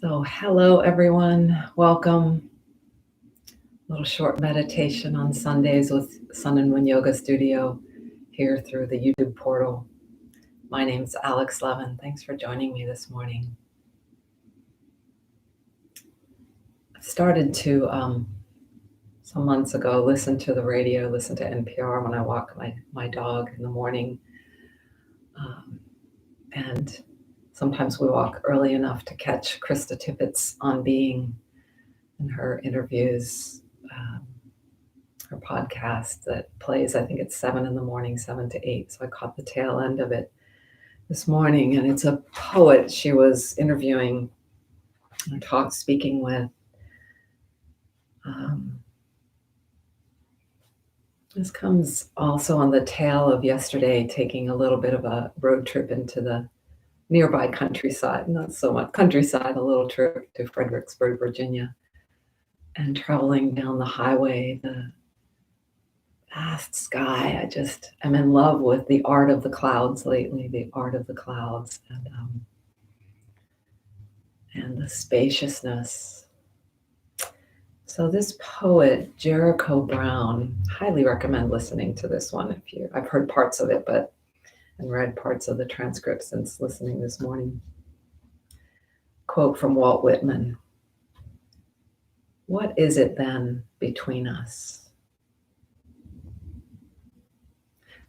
So, hello everyone. Welcome. A little short meditation on Sundays with Sun and Moon Yoga Studio here through the YouTube portal. My name's aLex. Thanks for joining me this morning. I started to, some months ago, listen to the radio, listen to NPR when I walk my dog in the morning. And sometimes we walk early enough to catch Krista Tippett's On Being in her interviews. Her podcast that plays, I think it's 7 in the morning, 7 to 8. So I caught the tail end of it this morning. And it's a poet she was interviewing and speaking with. This comes also on the tail of yesterday, taking a little bit of a road trip into the nearby countryside, not so much countryside, a little trip to Fredericksburg, Virginia, and traveling down the highway, the vast sky. I just am in love with the art of the clouds lately, the art of the clouds, and the spaciousness. So this poet, Jericho Brown, highly recommend listening to this one. I've heard parts of it, and read parts of the transcript since listening this morning. Quote from Walt Whitman: "What is it then between us?"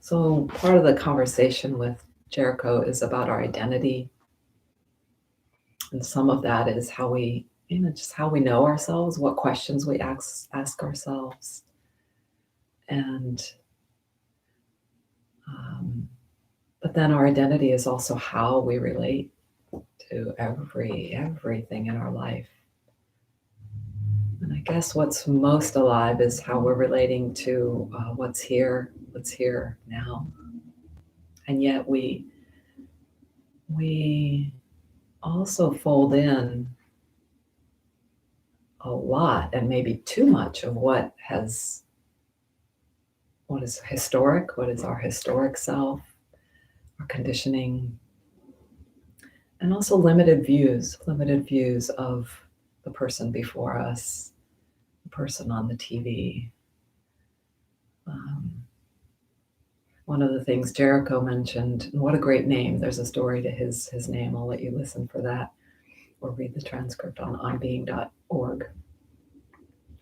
So part of the conversation with Jericho is about our identity. And some of that is how we, just how we know ourselves, what questions we ask ourselves. And, but then our identity is also how we relate to everything in our life. And I guess what's most alive is how we're relating to what's here now. And yet we also fold in a lot, and maybe too much, of what is historic, what is our historic self, our conditioning, and also limited views of the person before us, the person on the TV. One of the things Jericho mentioned, and what a great name, there's a story to his name. I'll let you listen for that or read the transcript on onbeing.org.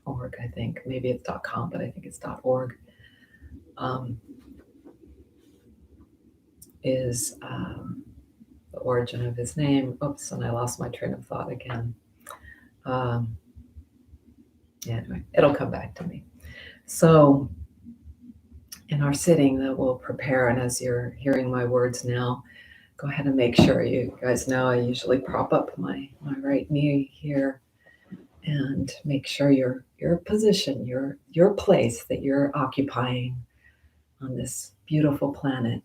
I think, maybe it's .com, but I think it's .org. Is the origin of his name. Oops, and I lost my train of thought again. Anyway, it'll come back to me. So in our sitting that we'll prepare, and as you're hearing my words now, go ahead and make sure, you guys know I usually prop up my right knee here, and make sure your position, your place that you're occupying on this beautiful planet.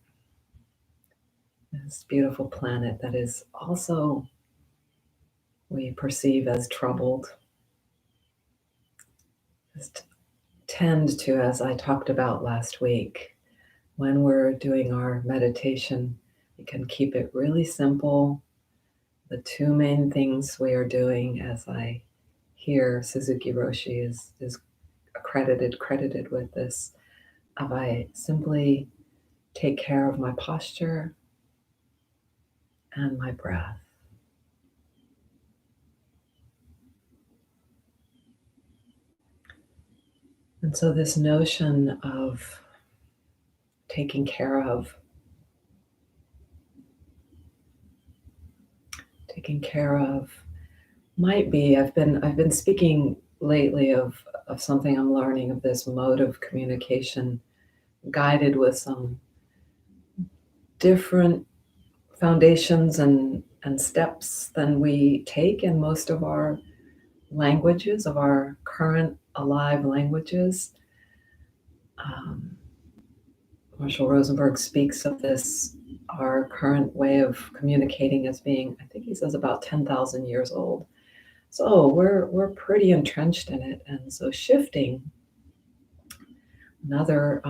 This beautiful planet that is also, we perceive as troubled. Just tend to, as I talked about last week, when we're doing our meditation, we can keep it really simple. The two main things we are doing, as I hear Suzuki Roshi is credited with this, of I simply take care of my posture and my breath. And so this notion of taking care of might be, I've been speaking lately of something I'm learning, of this mode of communication guided with some different foundations and steps than we take in most of our languages, of our current alive languages. Marshall Rosenberg speaks of this, our current way of communicating, as being, I think he says, about 10,000 years old. So we're pretty entrenched in it. And so shifting, another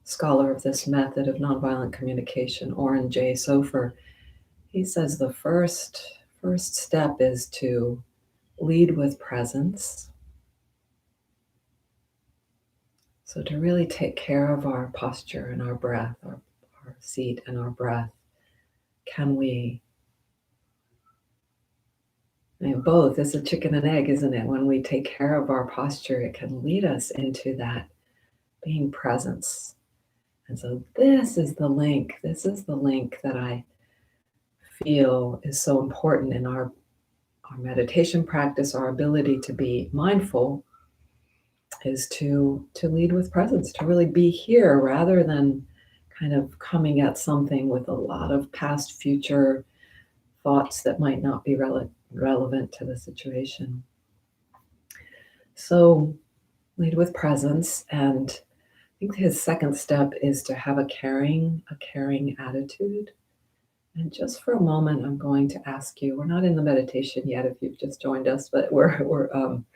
scholar of this method of nonviolent communication, Oren J. Sofer, he says the first first step is to lead with presence. So to really take care of our posture and our breath, our seat and our breath, can we, both is a chicken and egg, isn't it? When we take care of our posture, it can lead us into that being presence. And so this is the link. This is the link that I feel is so important in our meditation practice, our ability to be mindful is to lead with presence, to really be here rather than kind of coming at something with a lot of past, future thoughts that might not be relevant to the situation. So lead with presence, and I think his second step is to have a caring attitude. And just for a moment, I'm going to ask you, we're not in the meditation yet if you've just joined us, but I'm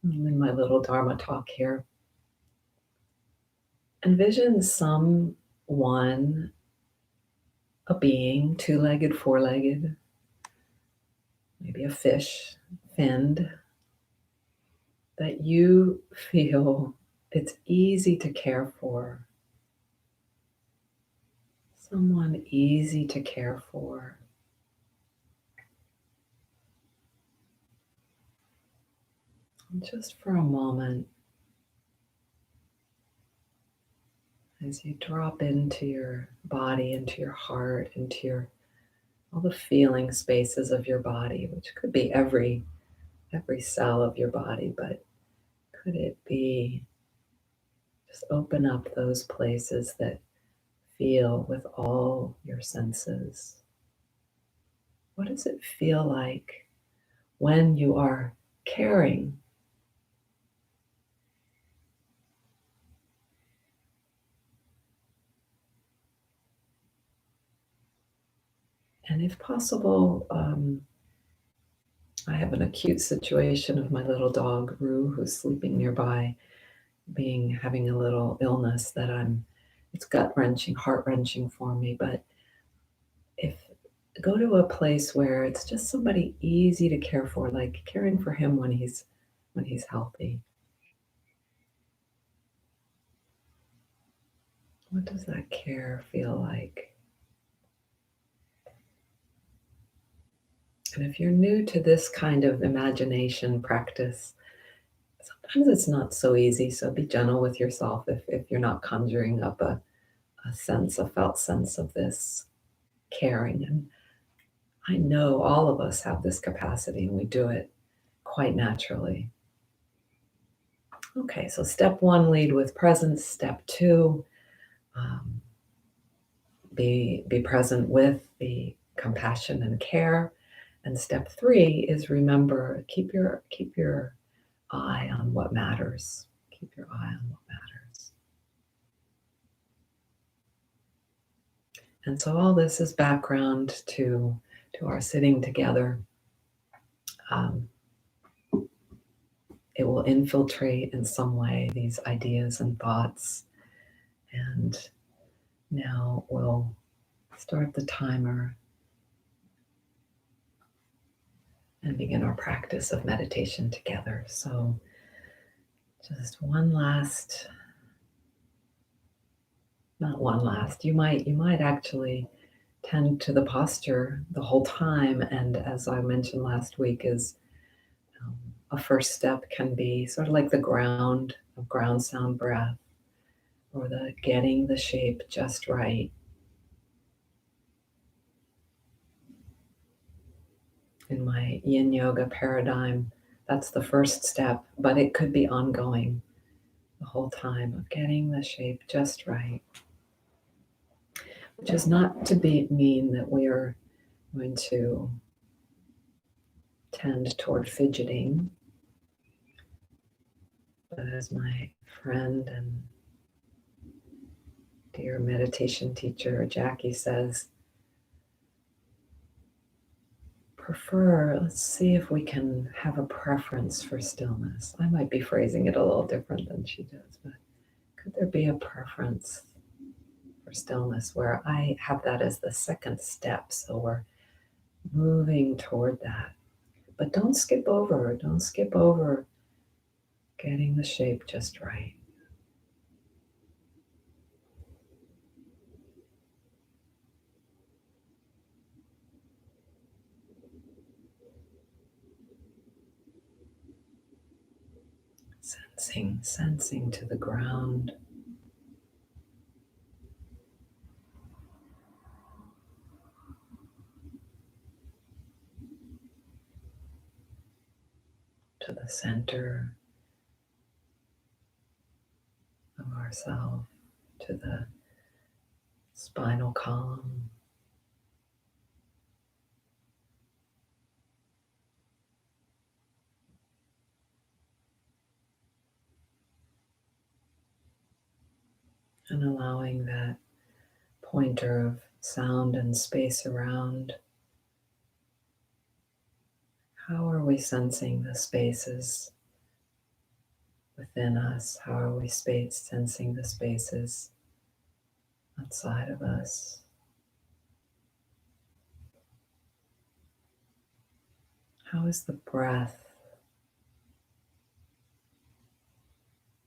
in my little Dharma talk here. Envision someone, a being, two-legged, four-legged, maybe a fish, finned, that you feel it's easy to care for. Someone easy to care for. And just for a moment, as you drop into your body, into your heart, into all the feeling spaces of your body, which could be every cell of your body, but could it be just open up those places that feel with all your senses? What does it feel like when you are caring? And if possible, I have an acute situation of my little dog, Rue, who's sleeping nearby, having a little illness that it's gut-wrenching, heart-wrenching for me. But if go to a place where it's just somebody easy to care for, like caring for him when he's healthy. What does that care feel like? And if you're new to this kind of imagination practice, sometimes it's not so easy. So be gentle with yourself if you're not conjuring up a felt sense of this caring. And I know all of us have this capacity and we do it quite naturally. Okay, so step one, lead with presence. Step two, be present with the compassion and care. And step three is remember, keep your eye on what matters. Keep your eye on what matters. And so all this is background to our sitting together. It will infiltrate in some way these ideas and thoughts. And now we'll start the timer and begin our practice of meditation together. So just not one last, you might actually tend to the posture the whole time. And as I mentioned last week, is a first step can be sort of like the ground sound breath, or the getting the shape just right. In my yin yoga paradigm, that's the first step, but it could be ongoing the whole time of getting the shape just right, which is not to mean that we are going to tend toward fidgeting. But as my friend and dear meditation teacher Jackie says, let's see if we can have a preference for stillness. I might be phrasing it a little different than she does, but could there be a preference for stillness where I have that as the second step? So we're moving toward that. But don't skip over getting the shape just right. Sensing to the ground. To the center of ourself, to the spinal column. And allowing that pointer of sound and space around. How are we sensing the spaces within us? How are we sensing the spaces outside of us? How is the breath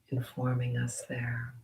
informing us there?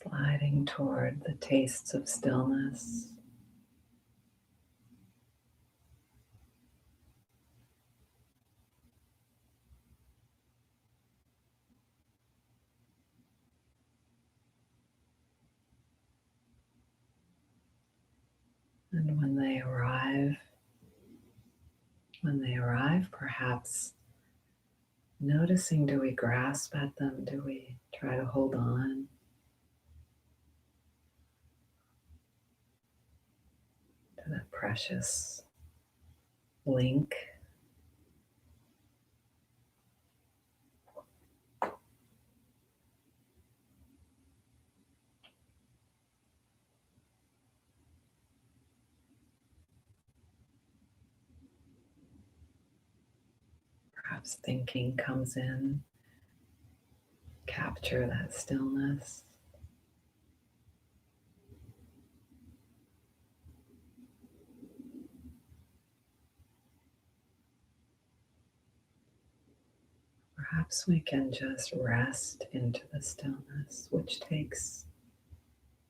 Sliding toward the tastes of stillness. And when they arrive, perhaps noticing, do we grasp at them? Do we try to hold on to that precious link? Perhaps thinking comes in, capture that stillness. Perhaps we can just rest into the stillness, which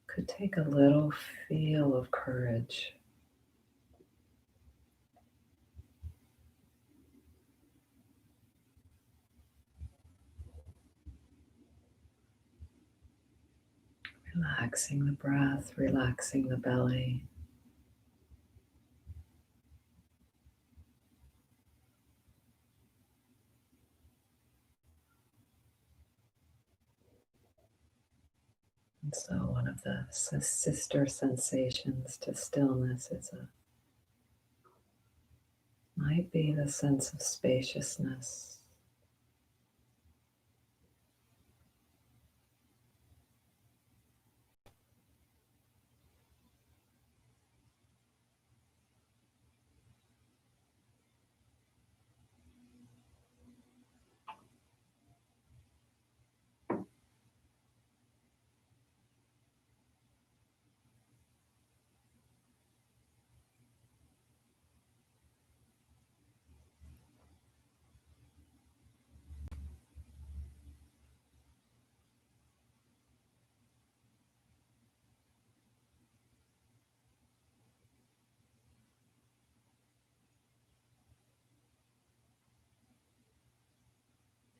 could take a little feel of courage. Relaxing the breath, relaxing the belly. And so one of the sister sensations to stillness might be the sense of spaciousness.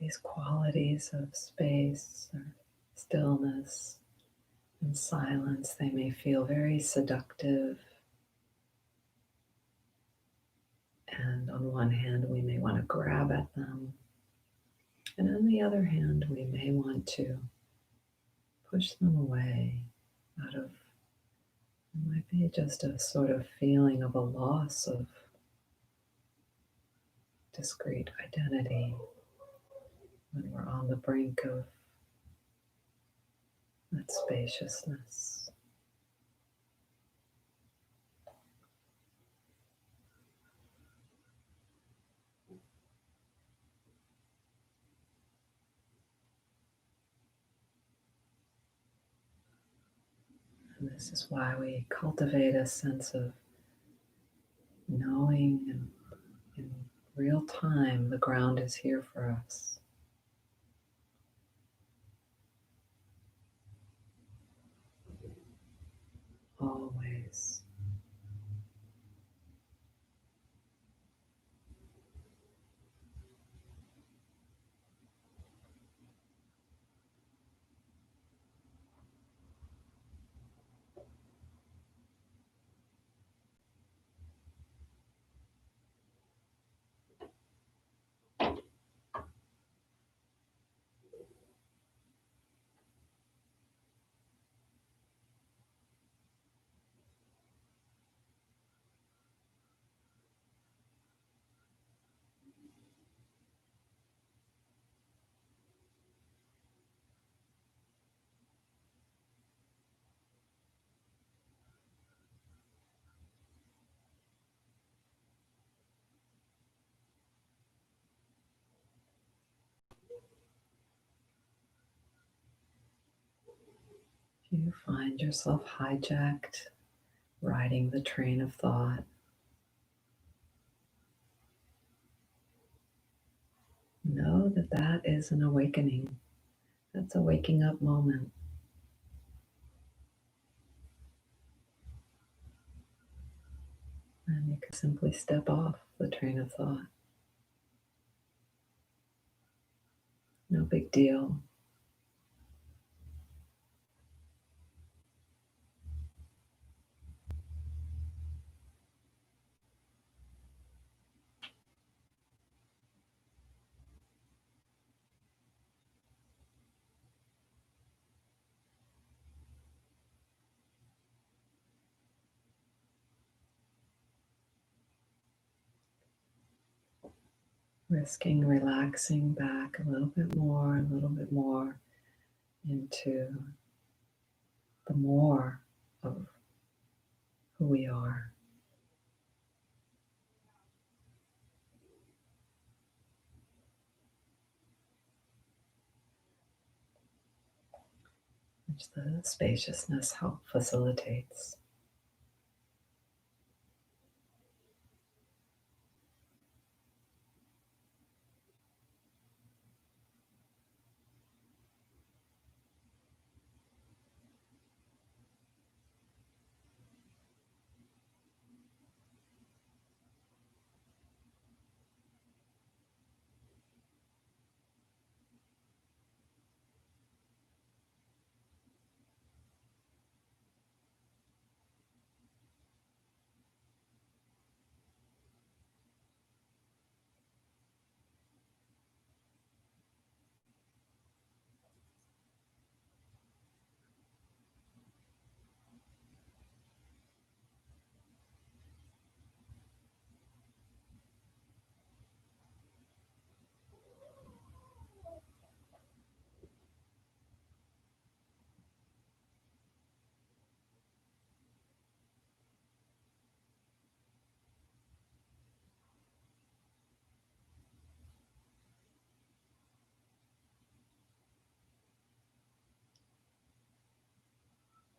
these qualities of space or stillness and silence, they may feel very seductive. And on one hand, we may want to grab at them. And on the other hand, we may want to push them away out of, it might be just a sort of feeling of a loss of discrete identity when we're on the brink of that spaciousness. And this is why we cultivate a sense of knowing and in real time the ground is here for us. Always. If you find yourself hijacked, riding the train of thought, know that that is an awakening. That's a waking up moment. And you can simply step off the train of thought. No big deal. Risking relaxing back a little bit more into the more of who we are. Which the spaciousness help facilitates.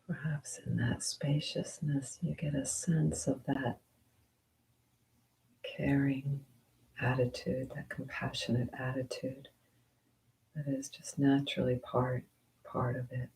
Perhaps in that spaciousness, you get a sense of that caring attitude, that compassionate attitude that is just naturally part of it.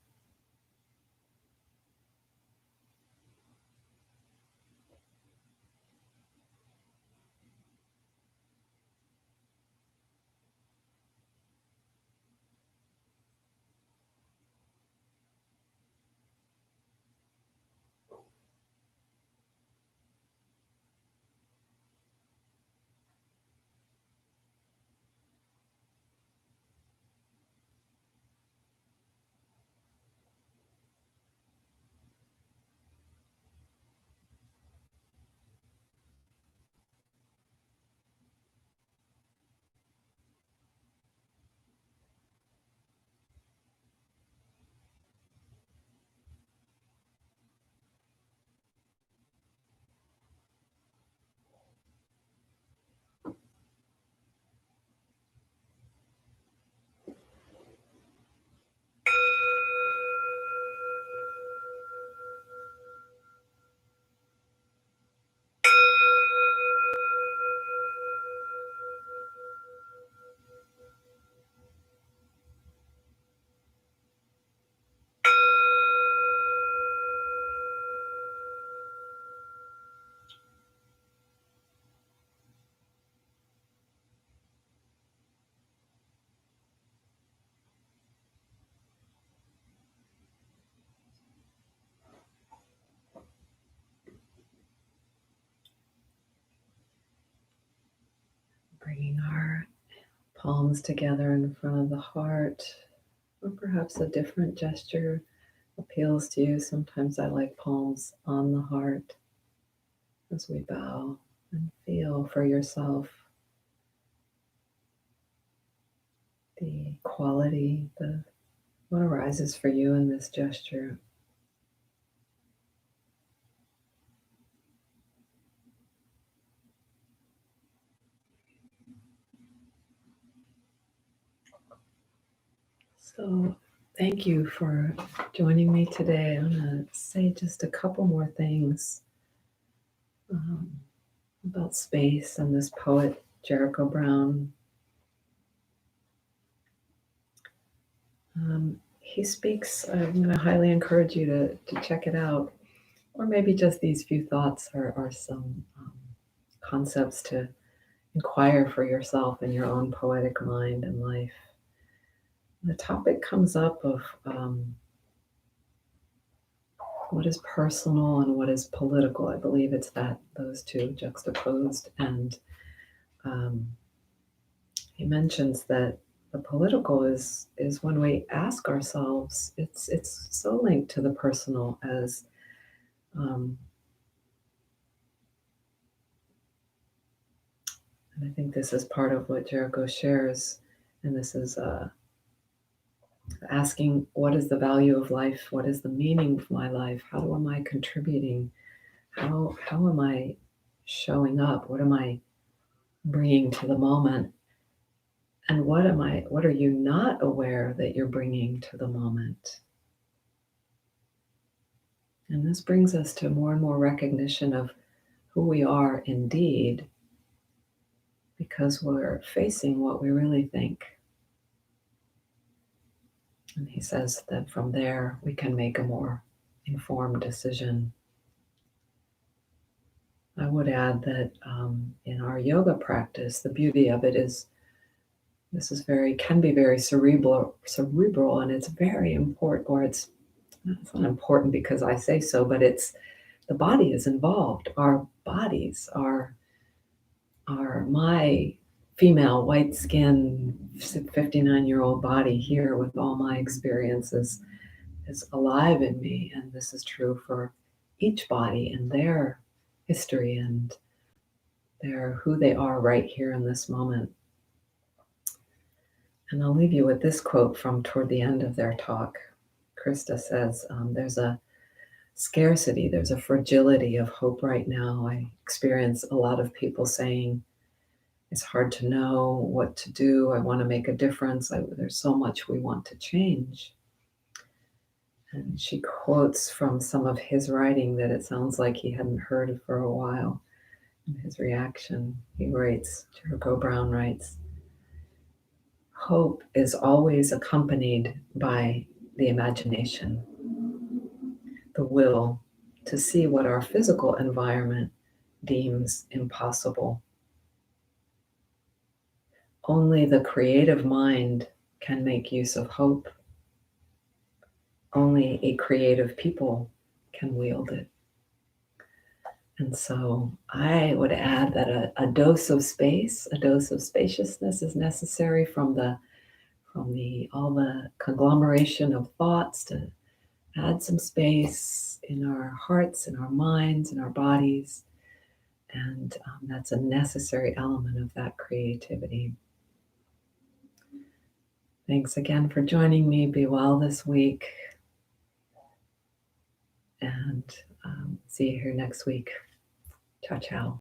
Bringing our palms together in front of the heart, or perhaps a different gesture appeals to you. Sometimes I like palms on the heart as we bow, and feel for yourself the quality, what arises for you in this gesture. So, thank you for joining me today. I'm going to say just a couple more things um, about space and this poet, Jericho Brown. He speaks, I'm going to highly encourage you to check it out, or maybe just these few thoughts are some concepts to inquire for yourself in your own poetic mind and life. The topic comes up of what is personal and what is political. I believe it's that those two juxtaposed, and um, he mentions that the political is when we ask ourselves. It's so linked to the personal as um, and I think this is part of what Jericho shares, and this is asking, what is the value of life? What is the meaning of my life? How am I contributing? How am I showing up? What am I bringing to the moment? And what are you not aware that you're bringing to the moment? And this brings us to more and more recognition of who we are indeed, because we're facing what we really think. And he says that from there we can make a more informed decision. I would add that in our yoga practice, the beauty of it is this is can be very cerebral, and it's very important, or it's not important because I say so, but it's the body is involved. Our bodies are my female white skin 59-year-old body here with all my experiences is alive in me, and this is true for each body and their history and their who they are right here in this moment. And I'll leave you with this quote from toward the end of their talk. Krista says, there's a scarcity, there's a fragility of hope right now. I experience a lot of people saying, it's hard to know what to do. I want to make a difference. There's so much we want to change. And she quotes from some of his writing that it sounds like he hadn't heard for a while. In his reaction, he writes, Jericho Brown writes, hope is always accompanied by the imagination, the will to see what our physical environment deems impossible. Only the creative mind can make use of hope. Only a creative people can wield it. And so I would add that a dose of space, a dose of spaciousness is necessary from all the conglomeration of thoughts to add some space in our hearts, in our minds, in our bodies. And that's a necessary element of that creativity. Thanks again for joining me. Be well this week. And see you here next week. Ciao, ciao.